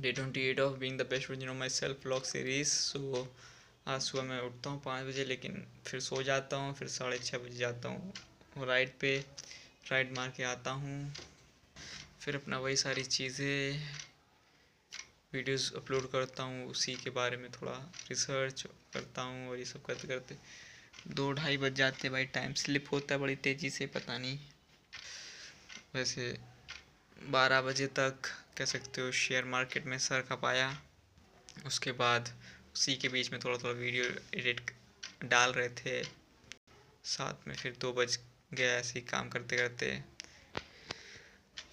Day 28 of being the best version of myself vlog series. सो आज सुबह मैं उठता हूँ 5 बजे, लेकिन फिर सो जाता हूँ, फिर 6:30 बजे जाता हूँ राइड पे, राइड मार के आता हूँ, फिर अपना वही सारी चीज़ें वीडियोस अपलोड करता हूँ, उसी के बारे में थोड़ा रिसर्च करता हूँ, और ये सब करते करते 2-2:30 बज जाते हैं भाई। टाइम स्लिप होता है बड़ी तेज़ी से, पता नहीं। वैसे 12 बजे तक कह सकते हो शेयर मार्केट में सर खपाया। उसके बाद उसी के बीच में थोड़ा थोड़ा वीडियो एडिट डाल रहे थे, साथ में फिर 2 बज गया ऐसे ही काम करते करते।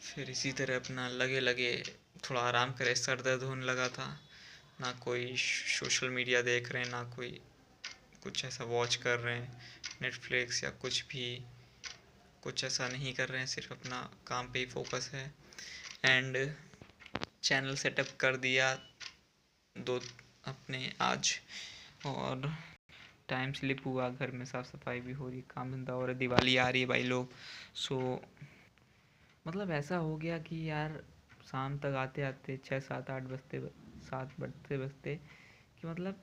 फिर इसी तरह अपना लगे लगे थोड़ा आराम करे, सर दर्द होने लगा था। ना कोई सोशल मीडिया देख रहे हैं, ना कोई कुछ ऐसा वॉच कर रहे हैं, नेटफ्लिक्स या कुछ भी, कुछ ऐसा नहीं कर रहे हैं, सिर्फ अपना काम पे ही फोकस है। एंड चैनल सेटअप कर दिया दो अपने आज, और टाइम स्लिप हुआ, घर में साफ़ सफाई भी हो रही, काम धंधा हो रहा है, दिवाली आ रही है भाई लोग। सो मतलब ऐसा हो गया कि यार शाम तक आते आते 6-7-8 बजते, 7 बजते कि मतलब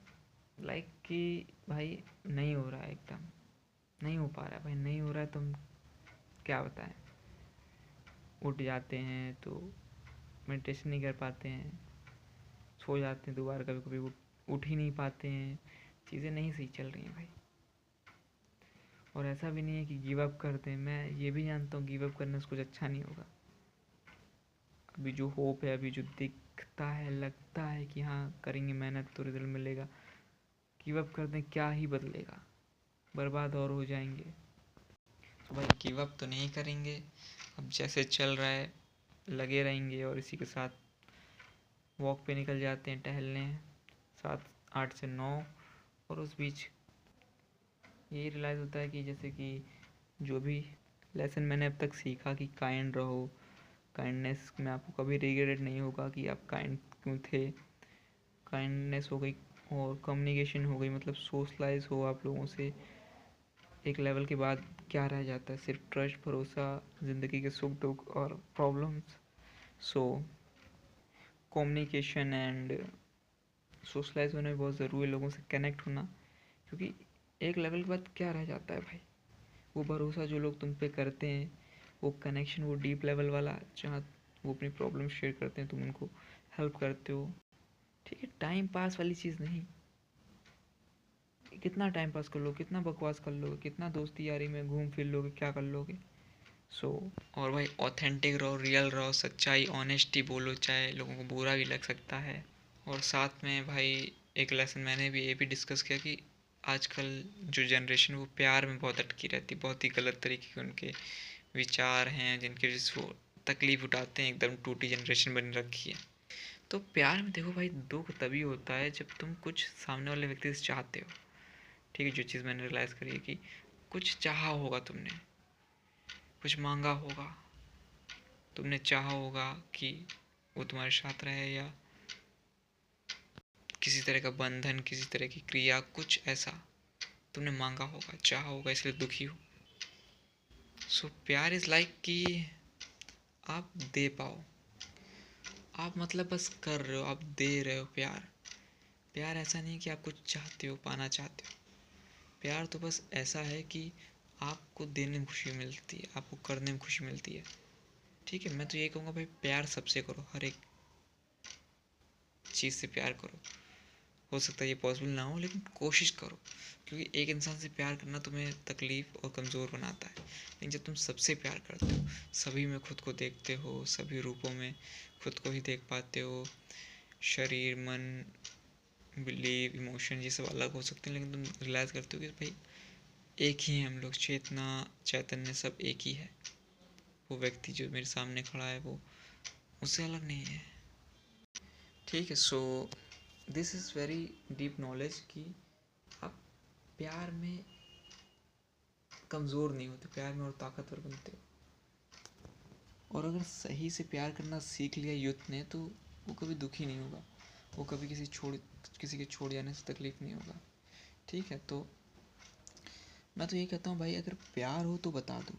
लाइक कि भाई नहीं हो रहा है, एकदम नहीं हो पा रहा है भाई, नहीं हो रहा है। तुम क्या बताएं, उठ जाते हैं तो मेडिटेशन नहीं कर पाते हैं, सो जाते हैं दोबारा, कभी कभी उठ ही नहीं पाते हैं, चीज़ें नहीं सही चल रही हैं भाई। और ऐसा भी नहीं है कि गिव अप करते हैं, मैं ये भी जानता हूँ गिव अप करने से कुछ अच्छा नहीं होगा। अभी जो होप है, अभी जो दिखता है, लगता है कि हाँ करेंगे मेहनत तो रिजल्ट मिलेगा, गिव अप कर दें क्या ही बदलेगा, बर्बाद और हो जाएंगे। तो भाई गिव अप तो नहीं करेंगे, अब जैसे चल रहा है लगे रहेंगे, और इसी के साथ वॉक पे निकल जाते हैं टहलने 7-8 से 9। और उस बीच यही रियलाइज़ होता है कि जैसे कि जो भी लेसन मैंने अब तक सीखा कि काइंड रहो, काइंडनेस में आपको कभी रिग्रेट नहीं होगा कि आप काइंड क्यों थे। काइंडनेस हो गई और कम्युनिकेशन हो गई, मतलब सोशलाइज हो आप लोगों से। एक लेवल के बाद क्या रह जाता है, सिर्फ ट्रस्ट, भरोसा, ज़िंदगी के सुख दुख और problems. So communication and socialise होना भी बहुत ज़रूरी है, लोगों से कनेक्ट होना। क्योंकि एक लेवल के बाद क्या रह जाता है भाई, वो भरोसा जो लोग तुम पे करते हैं, वो कनेक्शन, वो डीप लेवल वाला, जहाँ वो अपनी प्रॉब्लम शेयर करते हैं, तुम उनको हेल्प करते हो। ठीक है, टाइम पास वाली चीज़ नहीं। कितना टाइम पास कर लोगे, कितना बकवास कर लोगे, कितना दोस्ती यारी में घूम फिर लोगे, क्या कर लोगे। सो और भाई ऑथेंटिक रहो, रियल रहो, सच्चाई ऑनेस्टी बोलो, चाहे लोगों को बुरा भी लग सकता है। और साथ में भाई एक लेसन मैंने भी ये भी डिस्कस किया कि आजकल जो जनरेशन वो प्यार में बहुत अटकी रहती, बहुत ही गलत तरीके के उनके विचार हैं, जिनके वजह से वो तकलीफ़ उठाते हैं, एकदम टूटी जनरेशन बन रखी है। तो प्यार में देखो भाई, दुख तभी होता है जब तुम कुछ सामने वाले व्यक्ति से चाहते हो। ठीक है, जो चीज़ मैंने रियलाइज़ करी है कि कुछ चाहा होगा तुमने, कुछ मांगा होगा, तुमने चाहा होगा कि वो तुम्हारे साथ रहे, या किसी तरह का बंधन, किसी तरह की क्रिया, कुछ ऐसा तुमने मांगा होगा, चाहा होगा, इसलिए दुखी हो। सो प्यार इज़ लाइक कि आप दे पाओ, आप मतलब बस कर रहे हो, आप दे रहे हो प्यार। प्यार ऐसा नहीं कि आप कुछ चाहते हो, पाना चाहते हो। प्यार तो बस ऐसा है कि आपको देने में खुशी मिलती है, आपको करने में खुशी मिलती है। ठीक है, मैं तो ये कहूँगा भाई, प्यार सबसे करो, हर एक चीज़ से प्यार करो। हो सकता है ये पॉसिबल ना हो, लेकिन कोशिश करो, क्योंकि एक इंसान से प्यार करना तुम्हें तकलीफ़ और कमज़ोर बनाता है। लेकिन जब तुम सबसे प्यार करते हो, सभी में खुद को देखते हो, सभी रूपों में खुद को ही देख पाते हो, शरीर, मन, बिलीव, इमोशन ये सब अलग हो सकते हैं, लेकिन तुम रियलाइज़ करते हो कि भाई एक ही हैं हम लोग, चेतना, चैतन्य सब एक ही है। वो व्यक्ति जो मेरे सामने खड़ा है वो उससे अलग नहीं है। ठीक है, so this is very deep knowledge कि आप प्यार में कमज़ोर नहीं होते, प्यार में और ताकतवर बनते हो। और अगर सही से प्यार करना सीख लिया यूथ ने, तो वो कभी दुखी नहीं होगा, वो कभी किसी के छोड़ जाने से तकलीफ़ नहीं होगा। ठीक है, तो मैं तो ये कहता हूँ भाई, अगर प्यार हो तो बता दो,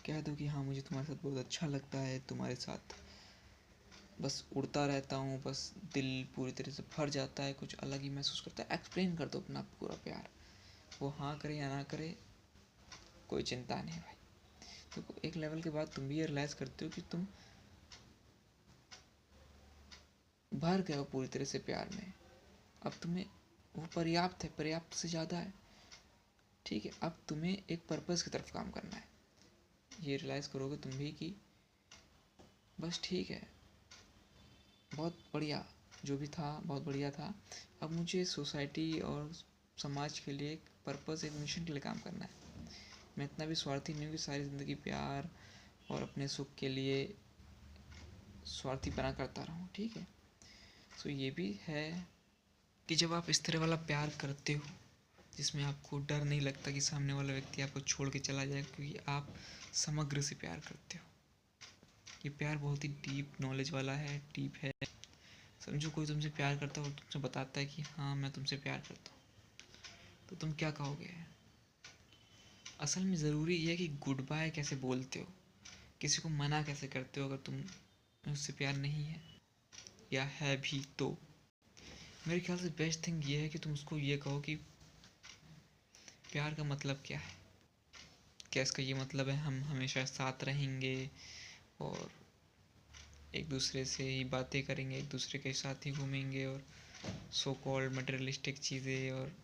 कह दो कि हाँ मुझे तुम्हारे साथ बहुत अच्छा लगता है, तुम्हारे साथ बस उड़ता रहता हूँ, बस दिल पूरी तरह से भर जाता है, कुछ अलग ही महसूस करता है। एक्सप्लेन कर दो अपना पूरा प्यार, वो हाँ करे या ना करे कोई चिंता नहीं है भाई। तो एक लेवल के बाद तुम भी ये रियलाइज़ करते हो कि तुम भर गए हो पूरी तरह से प्यार में। अब तुम्हें वो पर्याप्त है, पर्याप्त से ज़्यादा है, ठीक है। अब तुम्हें एक पर्पज़ की तरफ काम करना है। ये रियलाइज़ करोगे तुम भी कि बस ठीक है, बहुत बढ़िया, जो भी था बहुत बढ़िया था। अब मुझे सोसाइटी और समाज के लिए एक पर्पज़, एक मिशन के लिए काम करना है। मैं इतना भी स्वार्थी नहीं हूँ कि सारी ज़िंदगी प्यार और अपने सुख के लिए स्वार्थीपना करता रहूँ, ठीक है। सो ये भी है कि जब आप इस तरह वाला प्यार करते हो जिसमें आपको डर नहीं लगता कि सामने वाला व्यक्ति आपको छोड़ के चला जाए, क्योंकि आप समग्र से प्यार करते हो। ये प्यार बहुत ही डीप नॉलेज वाला है, डीप है। समझो कोई तुमसे प्यार करता है और तुमसे बताता है कि हाँ मैं तुमसे प्यार करता हूँ, तो तुम क्या कहोगे? असल में ज़रूरी ये है कि गुड बाय कैसे बोलते हो, किसी को मना कैसे करते हो अगर तुम उससे प्यार नहीं है या है भी तो। मेरे ख्याल से बेस्ट थिंग ये है कि तुम उसको ये कहो कि प्यार का मतलब क्या है, क्या इसका ये मतलब है हम हमेशा साथ रहेंगे और एक दूसरे से ही बातें करेंगे, एक दूसरे के साथ ही घूमेंगे और सो कॉल्ड मटेरियलिस्टिक चीज़ें और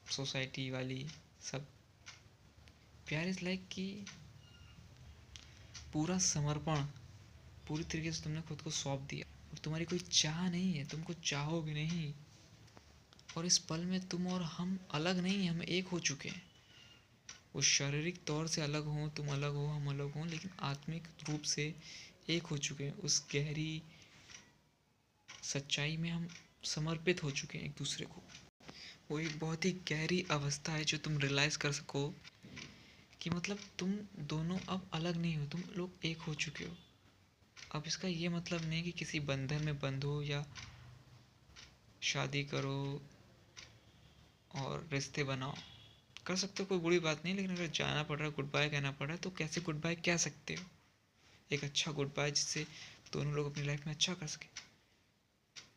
सोसाइटी वाली सब। प्यार इज़ लाइक कि पूरा समर्पण, पूरी तरीके से तुमने खुद को सौंप दिया और तुम्हारी कोई चाह नहीं है, तुम कुछ चाहोगे नहीं। और इस पल में तुम और हम अलग नहीं हैं, हम एक हो चुके हैं। वो शारीरिक तौर से अलग हों, तुम अलग हो हम अलग हों, लेकिन आत्मिक रूप से एक हो चुके हैं। उस गहरी सच्चाई में हम समर्पित हो चुके हैं एक दूसरे को। वो एक बहुत ही गहरी अवस्था है जो तुम रियलाइज़ कर सको कि मतलब तुम दोनों अब अलग नहीं हो, तुम लोग एक हो चुके हो। अब इसका ये मतलब नहीं कि किसी बंधन में बंधो या शादी करो और रिश्ते बनाओ, कर सकते हो, कोई बुरी बात नहीं। लेकिन अगर जाना पड़ रहा है, गुड बाय कहना पड़ रहा है, तो कैसे गुड बाय कह सकते हो? एक अच्छा गुड बाय जिससे दोनों लोग अपनी लाइफ में अच्छा कर सके।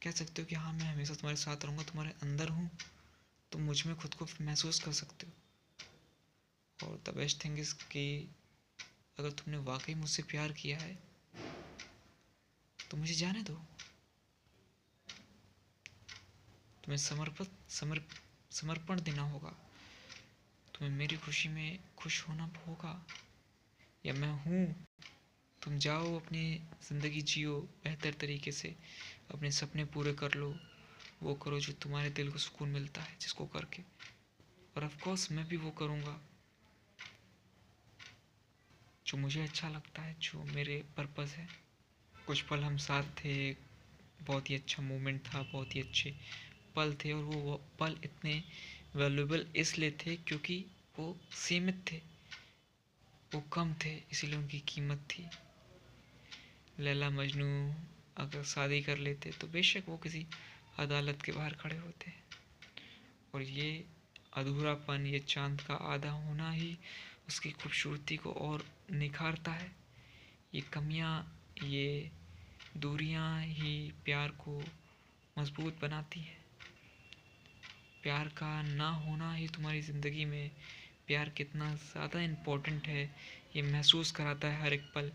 कह सकते हो कि हाँ मैं हमेशा तुम्हारे साथ रहूँगा, तुम्हारे अंदर हूँ, तुम मुझ में खुद को महसूस कर सकते हो। और द बेस्ट थिंग इज़ कि अगर तुमने वाकई मुझसे प्यार किया है तो मुझे जाने दो। तुम्हें समर्पण देना होगा, तुम्हें मेरी खुशी में खुश होना होगा, या मैं हूँ। तुम जाओ अपनी ज़िंदगी जियो बेहतर तरीके से, अपने सपने पूरे कर लो, वो करो जो तुम्हारे दिल को सुकून मिलता है जिसको करके। और ऑफ कोर्स मैं भी वो करूँगा जो मुझे अच्छा लगता है, जो मेरे पर्पज़ है। कुछ पल हम साथ थे, बहुत ही अच्छा मोमेंट था, बहुत ही अच्छे पल थे। और वो पल इतने वैल्यूएबल इसलिए थे क्योंकि वो सीमित थे, वो कम थे, इसीलिए उनकी कीमत थी। लैला मजनू अगर शादी कर लेते तो बेशक वो किसी अदालत के बाहर खड़े होते। और ये अधूरापन, ये चांद का आधा होना ही उसकी खूबसूरती को और निखारता है। ये कमियां, ये दूरियां ही प्यार को मजबूत बनाती हैं। प्यार का ना होना ही तुम्हारी ज़िंदगी में प्यार कितना ज़्यादा इम्पोर्टेंट है ये महसूस कराता है हर एक पल।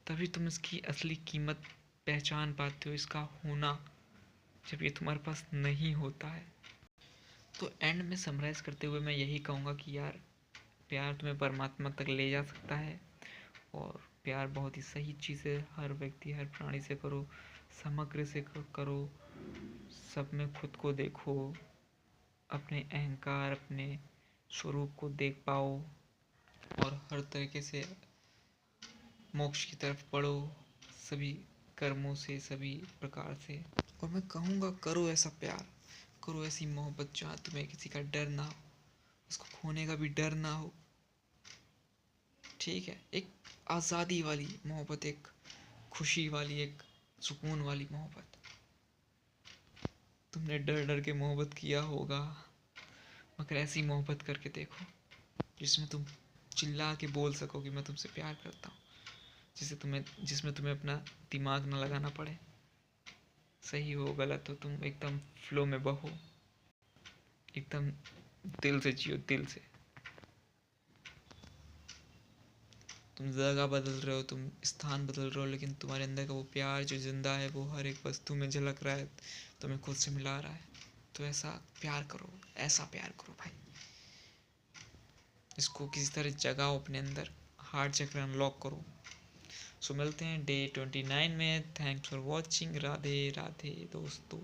तभी तुम इसकी असली कीमत पहचान पाते हो, इसका होना, जब ये तुम्हारे पास नहीं होता है। तो एंड में समराइज़ करते हुए मैं यही कहूँगा कि यार प्यार तुम्हें परमात्मा तक ले जा सकता है। और प्यार बहुत ही सही चीज़ है, हर व्यक्ति हर प्राणी से करो, समग्र से करो, सब में खुद को देखो, अपने अहंकार, अपने स्वरूप को देख पाओ और हर तरीके से मोक्ष की तरफ बढ़ो, सभी कर्मों से, सभी प्रकार से। और मैं कहूँगा करो ऐसा प्यार, करो ऐसी मोहब्बत जहाँ तुम्हें किसी का डर ना हो, उसको खोने का भी डर ना हो, ठीक है। एक आज़ादी वाली मोहब्बत, एक खुशी वाली, एक सुकून वाली मोहब्बत। तुमने डर डर के मोहब्बत किया होगा, मगर ऐसी मोहब्बत करके देखो जिसमें तुम चिल्ला के बोल सको कि मैं तुमसे प्यार करता हूँ। जिसमें तुम्हें अपना दिमाग ना लगाना पड़े। सही हो गलत हो, तुम एकदम फ्लो में बहो, एकदम दिल से जियो, दिल से। तुम जगह बदल रहे हो, तुम स्थान बदल रहे हो, लेकिन तुम्हारे अंदर का वो प्यार जो जिंदा है वो हर एक वस्तु में झलक रहा है, तुम्हें खुद से मिला रहा है। तो ऐसा प्यार करो, ऐसा प्यार करो भाई, इसको किसी तरह जगाओ अपने अंदर, हार्ट चक्र अनलॉक करो। सो मिलते हैं डे 29 में। Thanks for watching. Radhe Radhe दोस्तों।